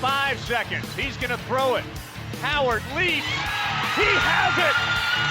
5 seconds. He's going to throw it. Howard leaps. He has it.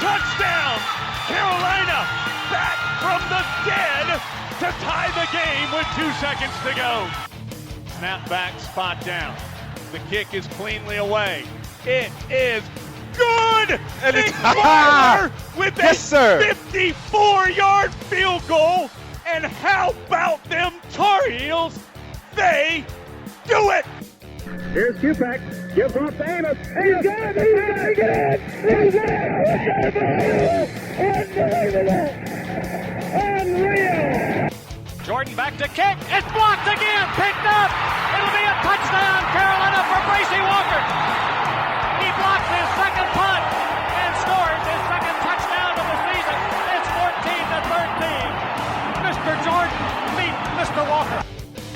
Touchdown. Carolina back from the dead to tie the game with 2 seconds to go. Snap back, spot down. The kick is cleanly away. It is good. And Nick it's Weiler with a yes, sir. 54-yard field goal. And how about them Tar Heels? They do it. Here's Kupak. Gives off to Amos. He's got it. He's Unbelievable. Unreal. Jordan back to kick. It's blocked again. Picked up. It'll be a touchdown, Carolina, for Bracy Walker. He blocks his second punt and scores his second touchdown of the season. It's 14-13. Mr. Jordan beat Mr. Walker.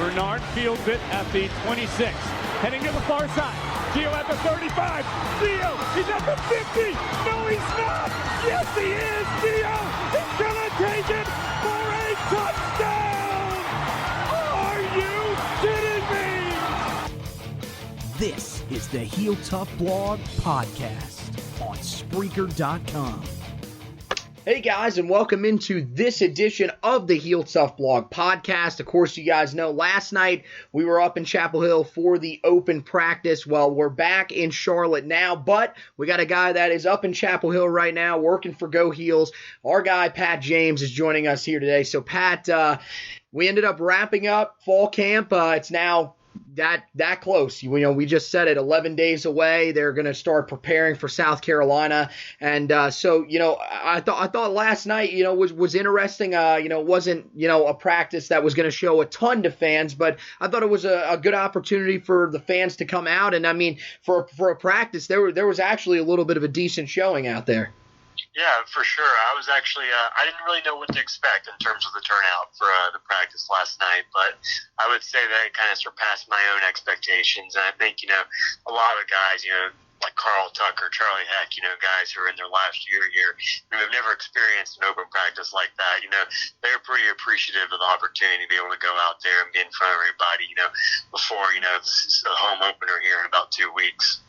Bernard fields it at the 26. Heading to the far side. Gio at the 35. Gio, he's at the 50. No, he's not. Yes, he is. Gio is going to take it for a touchdown. Are you kidding me? This is the Heel Tough Blog Podcast on Spreaker.com. Hey guys, and welcome into this edition of the Heel Tough Blog Podcast. Of course, you guys know last night we were up in Chapel Hill for the open practice. Well, we're back in Charlotte now, but we got a guy that is up in Chapel Hill right now working for Go Heels. Our guy, Pat James, is joining us here today. So, Pat, we ended up wrapping up fall camp. It's now that close. We just said it, 11 days away. They're going to start preparing for South Carolina. And so I thought last night, was interesting. It wasn't, a practice that was going to show a ton to fans, but I thought it was a good opportunity for the fans to come out. And I mean, for a practice, there was actually a little bit of a decent showing out there. Yeah, for sure. I was actually, I didn't really know what to expect in terms of the turnout for the practice last night, but I would say that it kind of surpassed my own expectations. And I think, a lot of guys, like Carl Tucker, Charlie Heck, guys who are in their last year here, who have never experienced an open practice like that, they're pretty appreciative of the opportunity to be able to go out there and be in front of everybody, before, this is the home opener here in about 2 weeks.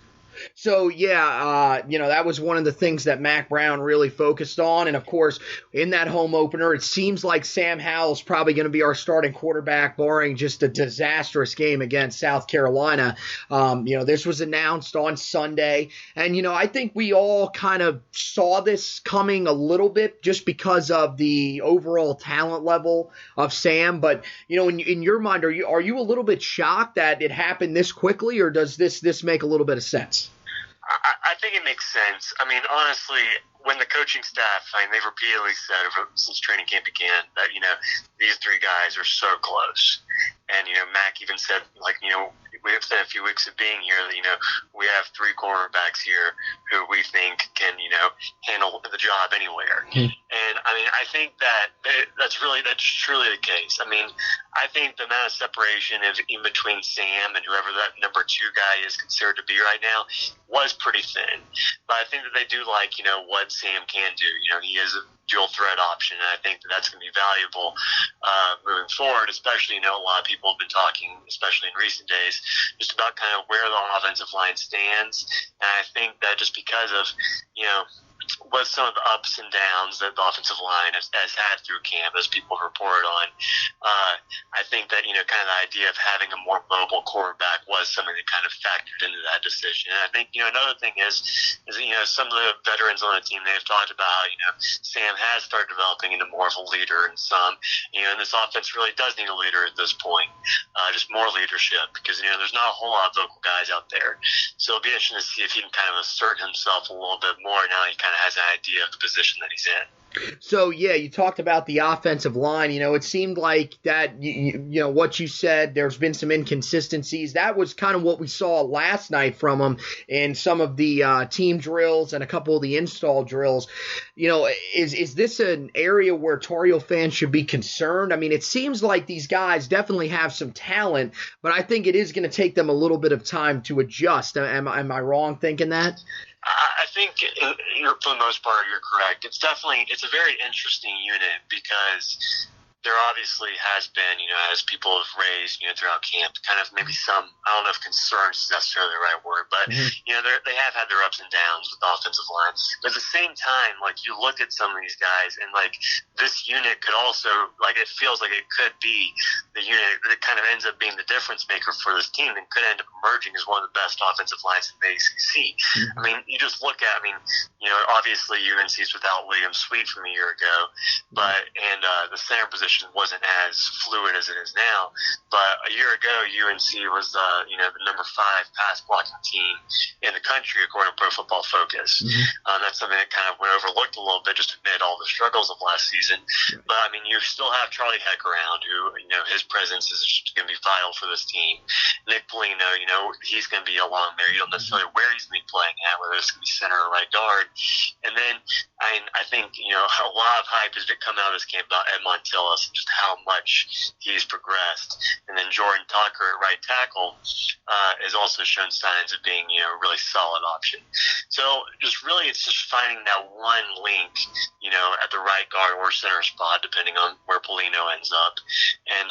So, that was one of the things that Mac Brown really focused on. And, of course, in that home opener, it seems like Sam Howell is probably going to be our starting quarterback, barring just a disastrous game against South Carolina. This was announced on Sunday. And, I think we all kind of saw this coming a little bit just because of the overall talent level of Sam. But, in your mind, are you a little bit shocked that it happened this quickly, or does this make a little bit of sense? I think it makes sense. I mean, honestly, when the coaching staff, they've repeatedly said since training camp began that, these three guys are so close. And, Mac even said, within a few weeks of being here, that, we have three quarterbacks here who we think can, handle the job anywhere. And, I think that's truly the case. I think the amount of separation in between Sam and whoever that number two guy is considered to be right now was pretty thin. But I think that they do like, what Sam can do. He is a dual threat option, and I think that's going to be valuable moving forward, especially, a lot of people have been talking, especially in recent days, just about kind of where the offensive line stands. And I think that just because of, what some of the ups and downs that the offensive line has had through camp, as people have reported on, I think that, kind of the idea of having a more mobile quarterback was something that kind of factored into that decision. And I think, another thing is some of the veterans on the team, they've talked about how, Sam has started developing into more of a leader in some, and this offense really does need a leader at this point, just more leadership, because, there's not a whole lot of vocal guys out there. So it'll be interesting to see if he can kind of assert himself a little bit more now he kind of has an idea of the position that he's in. So, you talked about the offensive line. It seemed like that, what you said, there's been some inconsistencies. That was kind of what we saw last night from them in some of the team drills and a couple of the install drills. Is this an area where Tar Heel fans should be concerned? It seems like these guys definitely have some talent, but I think it is going to take them a little bit of time to adjust. Am I wrong thinking that? I think for the most part you're correct. It's a very interesting unit because there obviously has been, as people have raised, throughout camp, kind of maybe some, I don't know if concerns is necessarily the right word, but, they have had their ups and downs with the offensive line. But at the same time, you look at some of these guys, and, this unit could also, it feels like it could be the unit that kind of ends up being the difference maker for this team and could end up emerging as one of the best offensive lines in the ACC. I mean, you just look at, obviously UNC's without William Sweet from a year ago, but, and the center position wasn't as fluid as it is now. But a year ago, UNC was, the number 5 pass blocking team in the country, according to Pro Football Focus. That's something that kind of went overlooked a little bit, just amid all the struggles of last season. But, you still have Charlie Heck around, who, his presence is going to be vital for this team. Nick Polino, he's going to be along there. You don't necessarily know where he's going to be playing at, whether it's going to be center or right guard. And then I think, a lot of hype has come out of this camp about Ed Montilus and just how much he's progressed. And then Jordan Tucker at right tackle has also shown signs of being, a really solid option. So it's just finding that one link, at the right guard or center spot, depending on where Polino ends up. And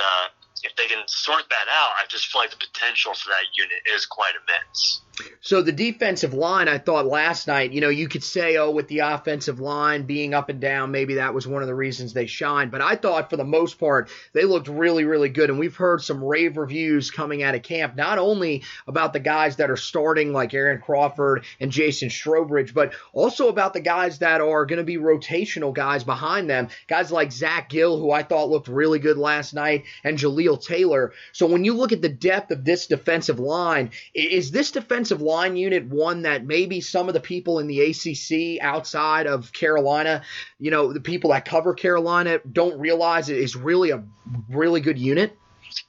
if they can sort that out, I just feel like the potential for that unit is quite immense. So the defensive line, I thought last night, you could say, with the offensive line being up and down, maybe that was one of the reasons they shined. But I thought for the most part, they looked really, really good. And we've heard some rave reviews coming out of camp, not only about the guys that are starting like Aaron Crawford and Jason Strobridge, but also about the guys that are going to be rotational guys behind them. Guys like Zach Gill, who I thought looked really good last night, and Jaleel Taylor. So when you look at the depth of this defensive line, is this defensive line unit one that maybe some of the people in the ACC outside of Carolina, the people that cover Carolina don't realize it is really a really good unit?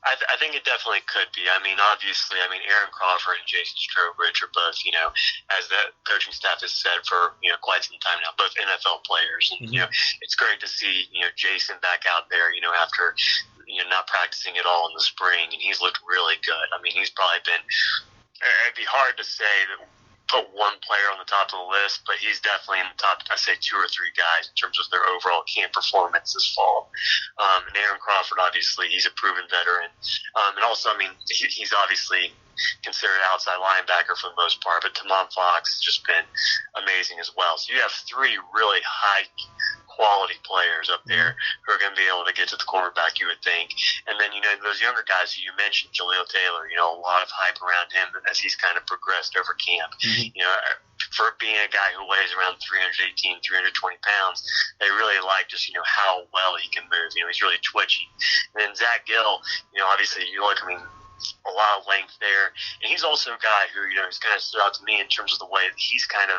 I think it definitely could be. Obviously, Aaron Crawford and Jason Strobridge are both, as the coaching staff has said for, quite some time now, both NFL players. And, it's great to see, Jason back out there, after, not practicing at all in the spring, and he's looked really good. He's probably been, it'd be hard to say that put one player on the top of the list, but he's definitely in the top, I say 2 or 3 guys in terms of their overall camp performance this fall. And Aaron Crawford, obviously, he's a proven veteran. And also, he's obviously considered outside linebacker for the most part, but Tamon Fox has just been amazing as well. So you have 3 really high quality players up there who are going to be able to get to the quarterback, you would think. And then, those younger guys who you mentioned, Jaleel Taylor, a lot of hype around him as he's kind of progressed over camp. For being a guy who weighs around 318, 320 pounds, they really like just, how well he can move. He's really twitchy. And then Zach Gill, obviously you look, a lot of length there. And he's also a guy who, has kind of stood out to me in terms of the way that he's kind of,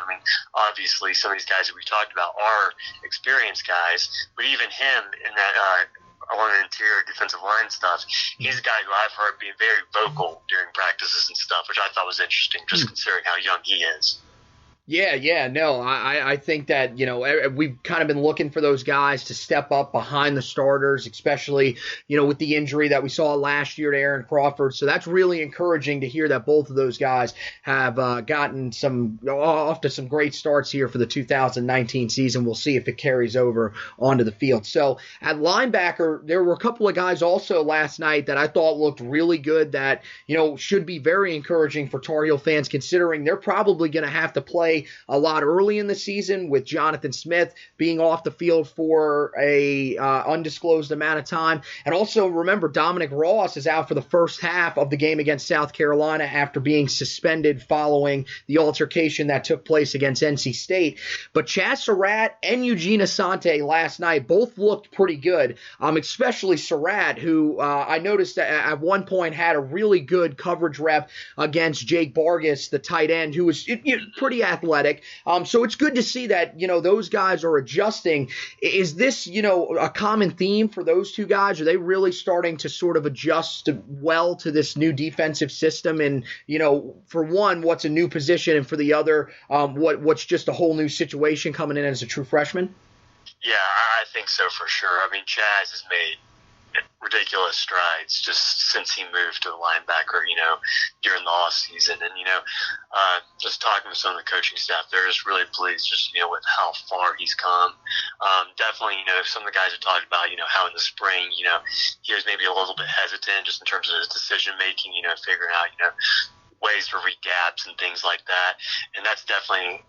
obviously some of these guys that we talked about are experienced guys, but even him in that on the interior defensive line stuff, he's a guy who I've heard being very vocal during practices and stuff, which I thought was interesting, just considering how young he is. Yeah, no, I think that, we've kind of been looking for those guys to step up behind the starters, especially, with the injury that we saw last year to Aaron Crawford. So that's really encouraging to hear that both of those guys have gotten off to some great starts here for the 2019 season. We'll see if it carries over onto the field. So at linebacker, there were a couple of guys also last night that I thought looked really good that, should be very encouraging for Tar Heel fans, considering they're probably going to have to play a lot early in the season, with Jonathan Smith being off the field for a undisclosed amount of time. And also remember, Dominic Ross is out for the first half of the game against South Carolina after being suspended following the altercation that took place against NC State. But Chaz Surratt and Eugene Asante last night both looked pretty good, especially Surratt, who I noticed at one point had a really good coverage rep against Jake Vargas, the tight end, who was pretty athletic. So it's good to see that, those guys are adjusting. Is this, a common theme for those two guys? Are they really starting to sort of adjust well to this new defensive system? And, for one, what's a new position? And for the other, what's just a whole new situation coming in as a true freshman? Yeah, I think so for sure. Chaz has made ridiculous strides just since he moved to the linebacker, during the off season. And, just talking with some of the coaching staff, they're just really pleased just, with how far he's come. Definitely, some of the guys have talked about, how in the spring, he was maybe a little bit hesitant just in terms of his decision making, figuring out, ways to read gaps and things like that. And that's definitely,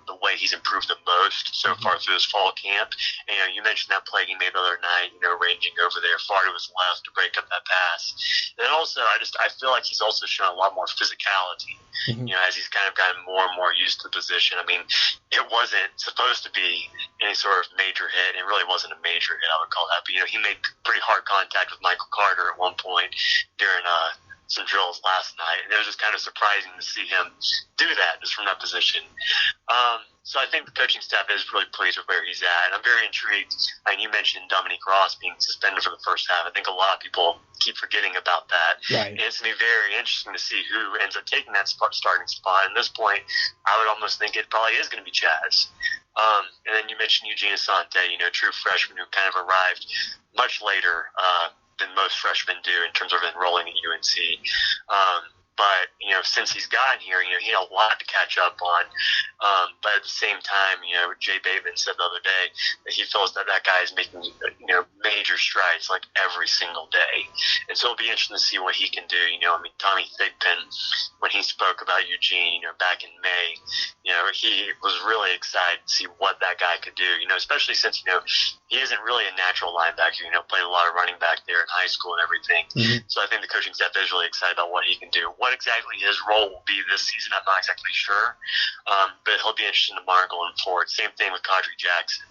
the way he's improved the most so far through this fall camp. And, you mentioned that play he made the other night, ranging over there far to his left to break up that pass. And also, I feel like he's also shown a lot more physicality, as he's kind of gotten more and more used to the position. I mean, it wasn't supposed to be any sort of major hit. It really wasn't a major hit, I would call that. But, he made pretty hard contact with Michael Carter at one point during some drills last night, and it was just kind of surprising to see him do that just from that position. So I think the coaching staff is really pleased with where he's at, and I'm very intrigued. I mean, you mentioned Dominique Ross being suspended for the first half. I think a lot of people keep forgetting about that. Right. And it's going to be very interesting to see who ends up taking that starting spot. At this point, I would almost think it probably is going to be Chaz. And then you mentioned Eugene Asante, true freshman who kind of arrived much later than most freshmen do in terms of enrolling at UNC. But, since he's gotten here, he had a lot to catch up on. But at the same time, Jay Bateman said the other day that he feels that guy is making, major strides like every single day. And so it'll be interesting to see what he can do. Tommy Thigpen, when he spoke about Eugene, back in May, he was really excited to see what that guy could do, especially since, he isn't really a natural linebacker, played a lot of running back there in high school and everything. So I think the coaching staff is really excited about what he can do. What exactly his role will be this season, I'm not exactly sure. But he'll be interesting to monitor going forward. Same thing with Kadri Jackson,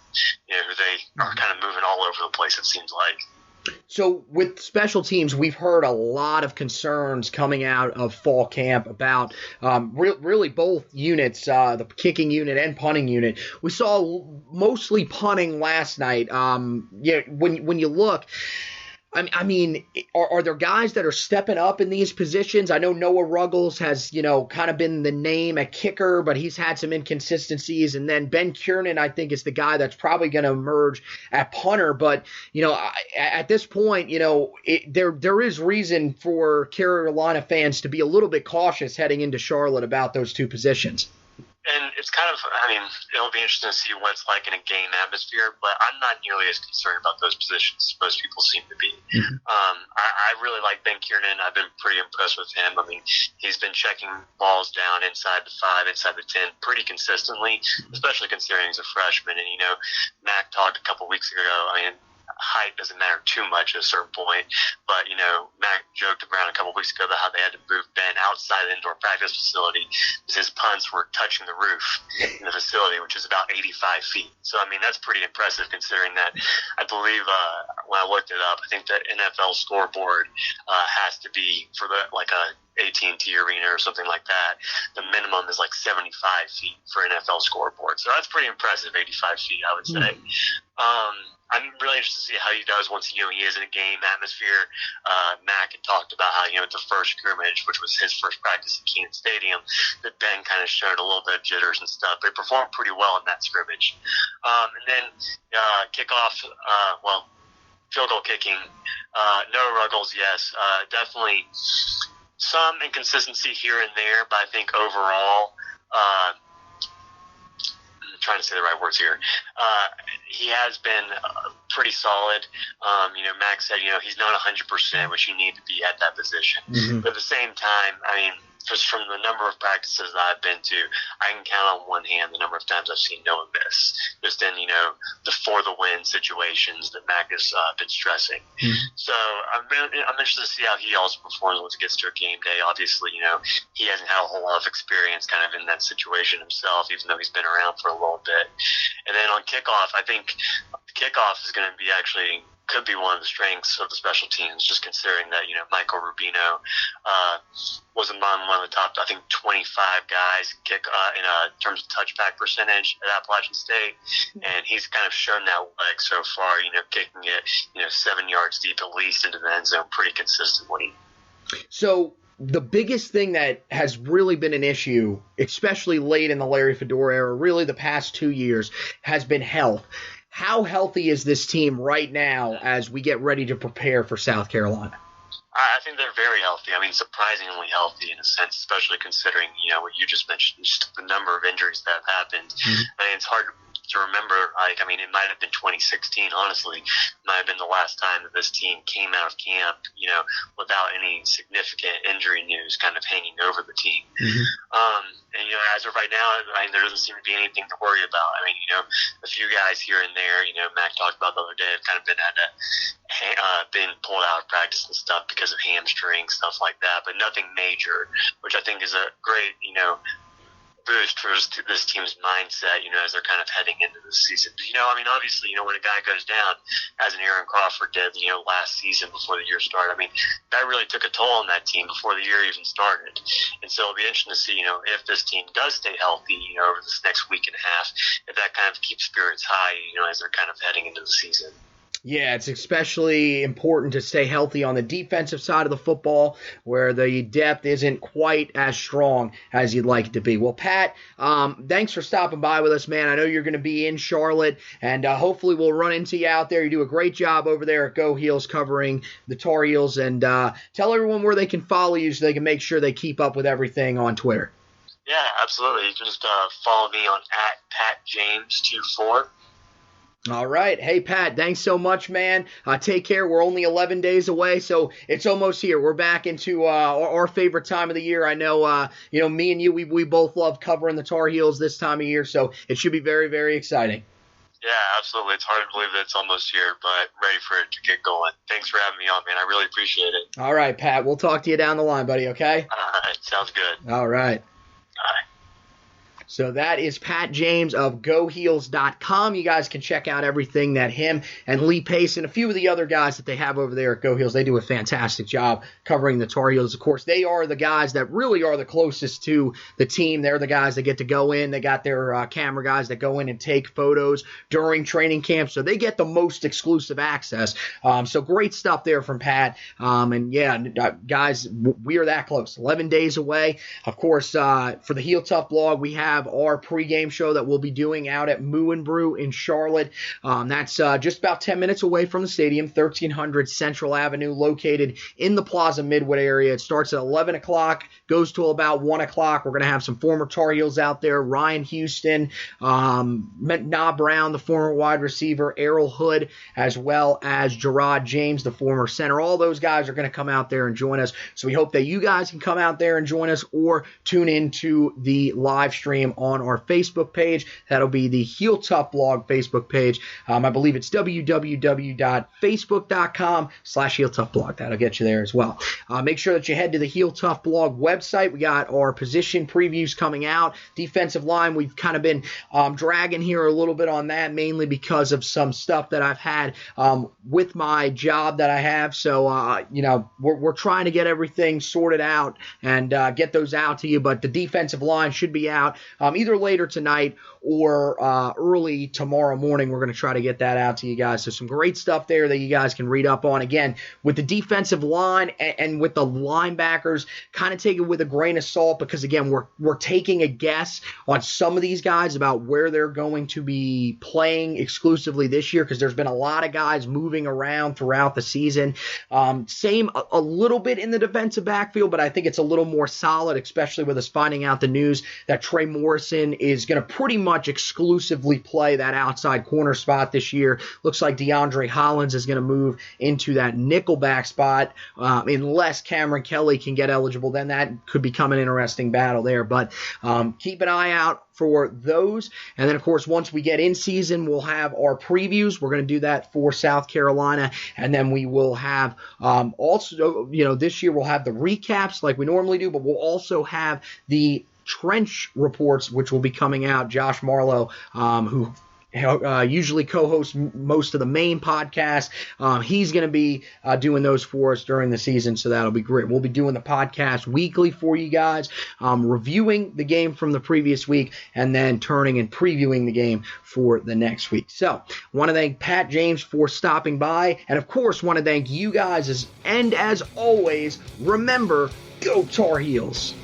who they are kind of moving all over the place, it seems like. So with special teams, we've heard a lot of concerns coming out of fall camp about really both units, the kicking unit and punting unit. We saw mostly punting last night. When you look, I mean, are there guys that are stepping up in these positions? I know Noah Ruggles has, kind of been the name at kicker, but he's had some inconsistencies. And then Ben Kiernan, I think, is the guy that's probably going to emerge at punter. But, at this point, there is reason for Carolina fans to be a little bit cautious heading into Charlotte about those two positions. And it's kind of, it'll be interesting to see what it's like in a game atmosphere, but I'm not nearly as concerned about those positions as most people seem to be. I really like Ben Kiernan. I've been pretty impressed with him. I mean, he's been checking balls down inside the 5, inside the 10 pretty consistently, especially considering he's a freshman. And, Mac talked a couple weeks ago, height doesn't matter too much at a certain point, but Mac joked around a couple weeks ago about how they had to move Ben outside the indoor practice facility because his punts were touching the roof in the facility, which is about 85 feet. So that's pretty impressive considering that. I believe when I looked it up, I think the NFL scoreboard has to be for a AT&T arena or something like that. The minimum is 75 feet for NFL scoreboard, so that's pretty impressive. 85 feet, I would say. I'm really interested to see how he does once he is in a game atmosphere. Mac had talked about how at the first scrimmage, which was his first practice at Kenan Stadium, that Ben kind of showed a little bit of jitters and stuff. But he performed pretty well in that scrimmage. And then kickoff, field goal kicking. Noah Ruggles, yes, definitely some inconsistency here and there, but I think overall. Trying to say the right words here. He has been pretty solid. Max said, he's not 100%, which you need to be at that position. But at the same time, just from the number of practices that I've been to, I can count on one hand the number of times I've seen Noah miss. Just in, the for the win situations that Mac has been stressing. So I'm interested to see how he also performs once it gets to a game day. Obviously, he hasn't had a whole lot of experience kind of in that situation himself, even though he's been around for a little bit. And then on kickoff, I think kickoff is going to be could be one of the strengths of the special teams, just considering that, Michael Rubino was among one of the top, I think, 25 guys kick in terms of touchback percentage at Appalachian State. And he's kind of shown that leg so far, kicking it, 7 yards deep at least into the end zone pretty consistently. So the biggest thing that has really been an issue, especially late in the Larry Fedora era, really the past 2 years, has been health. how healthy is this team right now as we get ready to prepare for South Carolina? I think they're very healthy. I mean, surprisingly healthy in a sense, especially considering, what you just mentioned, just the number of injuries that have happened. Mm-hmm. I mean, it's hard to remember. It might have been 2016, honestly. It might have been the last time that this team came out of camp, without any significant injury news kind of hanging over the team. Mm-hmm. And, as of right now, there doesn't seem to be anything to worry about. A few guys here and there, Mac talked about the other day, have kind of been been pulled out of practice and stuff because of hamstring, stuff like that, but nothing major, which I think is a great, boost for this team's mindset, as they're kind of heading into the season. But, obviously, when a guy goes down, as an Aaron Crawford did, last season before the year started, that really took a toll on that team before the year even started. And so it'll be interesting to see, if this team does stay healthy, over this next week and a half, if that kind of keeps spirits high, as they're kind of heading into the season. Yeah, it's especially important to stay healthy on the defensive side of the football where the depth isn't quite as strong as you'd like it to be. Well, Pat, thanks for stopping by with us, man. I know you're going to be in Charlotte, and hopefully we'll run into you out there. You do a great job over there at Go Heels covering the Tar Heels, and tell everyone where they can follow you so they can make sure they keep up with everything on Twitter. Yeah, absolutely. You can just follow me on @PatJames24. All right. Hey, Pat, thanks so much, man. Take care. We're only 11 days away, so it's almost here. We're back into our favorite time of the year. I know, me and you, we both love covering the Tar Heels this time of year, so it should be very, very exciting. Yeah, absolutely. It's hard to believe that it's almost here, but ready for it to get going. Thanks for having me on, man. I really appreciate it. All right, Pat. We'll talk to you down the line, buddy, okay? All right. Sounds good. All right. Bye. So that is Pat James of GoHeels.com. You guys can check out everything that him and Lee Pace and a few of the other guys that they have over there at Go Heels. They do a fantastic job covering the Tar Heels. Of course, they are the guys that really are the closest to the team. They're the guys that get to go in. They got their camera guys that go in and take photos during training camp. So they get the most exclusive access. So great stuff there from Pat. And yeah, guys, we are that close. 11 days away. Of course, for the Heel Tough blog, we have our pregame show that we'll be doing out at Moo and Brew in Charlotte. That's just about 10 minutes away from the stadium, 1300 Central Avenue, located in the Plaza Midwood area. It starts at 11 o'clock, goes till about 1 o'clock. We're going to have some former Tar Heels out there, Ryan Houston, Na Brown, the former wide receiver, Errol Hood, as well as Gerard James, the former center. All those guys are going to come out there and join us. So we hope that you guys can come out there and join us or tune into the live stream on our Facebook page. That'll be the Heel Tough blog Facebook page. I believe it's www.facebook.com/Heel Tough blog. That'll get you there as well. Make sure that you head to the Heel Tough blog website. We got our position previews coming out. Defensive line, we've kind of been dragging here a little bit on that, mainly because of some stuff that I've had with my job that I have. So, we're trying to get everything sorted out and get those out to you. But the defensive line should be out either later tonight or early tomorrow morning. We're going to try to get that out to you guys. So some great stuff there that you guys can read up on. Again, with the defensive line and with the linebackers, kind of take it with a grain of salt because, again, we're taking a guess on some of these guys about where they're going to be playing exclusively this year because there's been a lot of guys moving around throughout the season. Same a little bit in the defensive backfield, but I think it's a little more solid, especially with us finding out the news that Trey Morrison is going to pretty much exclusively play that outside corner spot this year. Looks like DeAndre Hollins is going to move into that nickelback spot unless Cameron Kelly can get eligible. Then that could become an interesting battle there. But keep an eye out for those. And then, of course, once we get in season, we'll have our previews. We're going to do that for South Carolina. And then we will have also, this year we'll have the recaps like we normally do, but we'll also have the trench reports, which will be coming out. Josh Marlowe, who usually co-hosts most of the main podcast. He's going to be doing those for us during the season, so that'll be great. We'll be doing the podcast weekly for you guys, reviewing the game from the previous week, and then turning and previewing the game for the next week. So, want to thank Pat James for stopping by, and of course, want to thank you guys, and as always, remember, go Tar Heels!